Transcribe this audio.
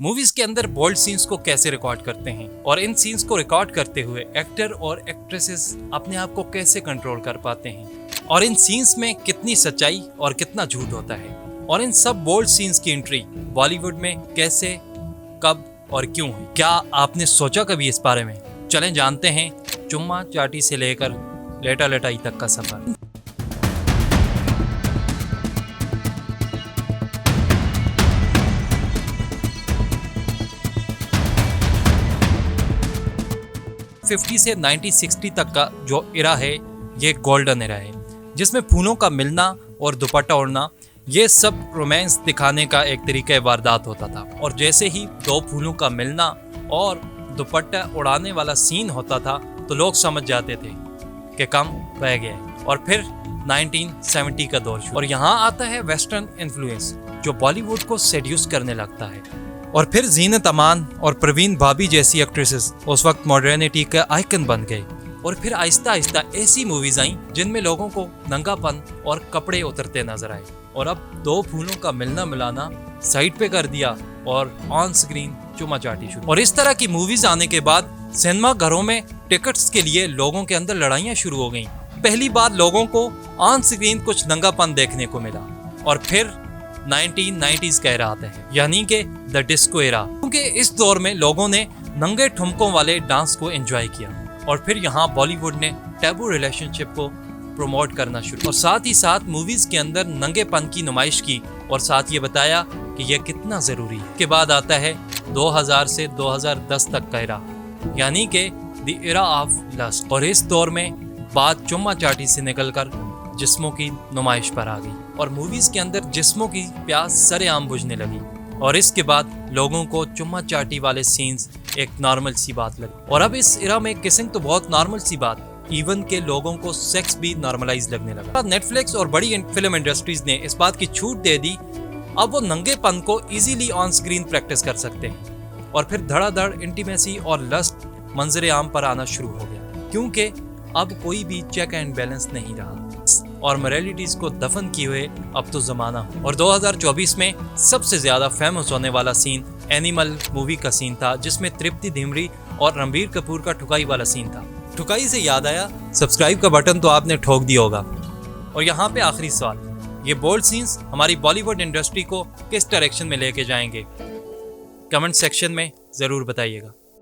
Movies के अंदर bold scenes को कैसे रिकॉर्ड करते हैं और इन सीन्स को रिकॉर्ड करते हुए एक्टर और एक्ट्रेसेस अपने आप को कैसे कंट्रोल कर पाते हैं और इन सीन्स में कितनी सच्चाई और कितना झूठ होता है और इन सब बोल्ड सीन्स की एंट्री बॉलीवुड में कैसे, कब और क्यों हुई। क्या आपने सोचा कभी इस बारे में? चलें जानते हैं चुम्मा चाटी से लेकर लेटा लेटाई तक का सफर। '50 से 1960 तक का जो इरा है ये गोल्डन इरा है, जिसमें फूलों का मिलना और दुपट्टा ओढ़ना ये सब रोमांस दिखाने का एक तरीका वारदात होता था। और जैसे ही दो फूलों का मिलना और दुपट्टा उड़ाने वाला सीन होता था तो लोग समझ जाते थे कि कम रह गया है। और फिर 1970 का दौर शुरू और यहाँ आता है वेस्टर्न इन्फ्लुएंस जो बॉलीवुड को सेड्यूस करने लगता है। और फिर जीनत अमान और प्रवीण भाभी जैसी एक्ट्रेसेस उस वक्त मॉडर्निटी का आइकन बन गए। और फिर आहिस्ता आहिस्ता ऐसी मूवीज आई जिनमें लोगों को नंगापन और कपड़े उतरते नजर आए। और अब दो फूलों का मिलना मिलाना साइड पे कर दिया और ऑन स्क्रीन चुम्मा चाटी शुरू। और इस तरह की मूवीज आने के बाद सिनेमा घरों में टिकट्स के लिए लोगों के अंदर लड़ाइयाँ शुरू हो गईं। पहली बार लोगों को ऑन स्क्रीन कुछ नंगापन देखने को मिला। और फिर 1990s का एरा आता है, यानी कि द डिस्को एरा, क्योंकि इस दौर में लोगों ने नंगे ठुमकों वाले डांस को एंजॉय किया। और फिर यहाँ बॉलीवुड ने टैबू रिलेशनशिप को प्रमोट करना शुरू और साथ ही साथ मूवीज के अंदर नंगेपन की नुमाइश की और साथ ये बताया कि यह कितना जरूरी है। के बाद आता है 2000 से 2010 तक का एरा, यानी कि द एरा ऑफ लस्ट। और इस दौर में बात चुम्मा चाटी से निकलकर जिस्मों की नुमाइश पर आ गई और मूवीज के अंदर जिस्मों की प्यास सरेआम बुझने लगी। और इसके बाद लोगों को चुम्मा चाटी वाले सीन्स एक नॉर्मल सी बात लगी। और अब इस एरा में किसिंग तो बहुत नॉर्मल सी बात, इवन के लोगों को सेक्स भी नॉर्मलाइज लगने लगा। नेटफ्लिक्स और बड़ी फिल्म इंडस्ट्रीज ने इस बात की छूट दे दी, अब वो नंगेपन को इजीली ऑन स्क्रीन प्रैक्टिस कर सकते हैं। और फिर धड़ाधड़ इंटीमेसी और लस्ट मंजरे आम पर आना शुरू हो गया, क्योंकि अब कोई भी चेक एंड बैलेंस नहीं रहा और मोरालिटीज को दफन किए हुए अब तो जमाना हो। और 2024 में सबसे ज्यादा फेमस होने वाला सीन एनिमल मूवी का सीन था, जिसमें तृप्ति धिमरी और रणबीर कपूर का ठुकाई वाला सीन था। ठुकाई से याद आया, सब्सक्राइब का बटन तो आपने ठोक दिया होगा। और यहाँ पे आखिरी सवाल, ये बोल्ड सीन्स हमारी बॉलीवुड इंडस्ट्री को किस डायरेक्शन में लेके जाएंगे? कमेंट सेक्शन में जरूर बताइएगा।